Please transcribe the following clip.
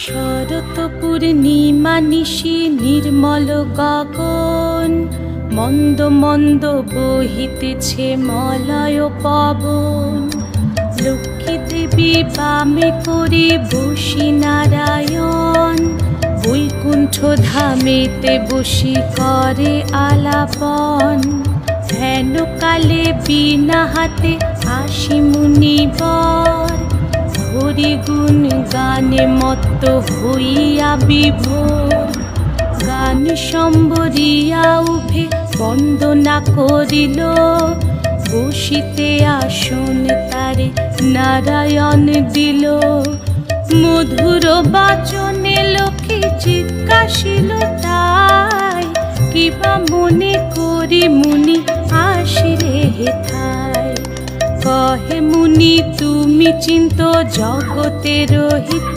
শরৎ পূর্ণিমা নিশি নির্মল গগন, মন্দ মন্দ বহিতেছে মলয় পবন। লক্ষ্মী দেবী বামে করে বসি নারায়ণ, বৈকুণ্ঠ ধামেতে বসি করে আলাপন। হেন কালে বিনা হাতে আসি মুনিবর, হরি গুণ গানে মত্ত হইয়া বিভোর। গান সম্বরিয়া উভে বন্দনা করিল, বসিতে আসন তারে নারায়ণ দিল। মধুর বাচনে লোকে জিজ্ঞাসিল তাই, কিবা মনে করি মুনি আসিলে হেথায়। কহে মুনি তুমি চিন্ত জগতের হিত,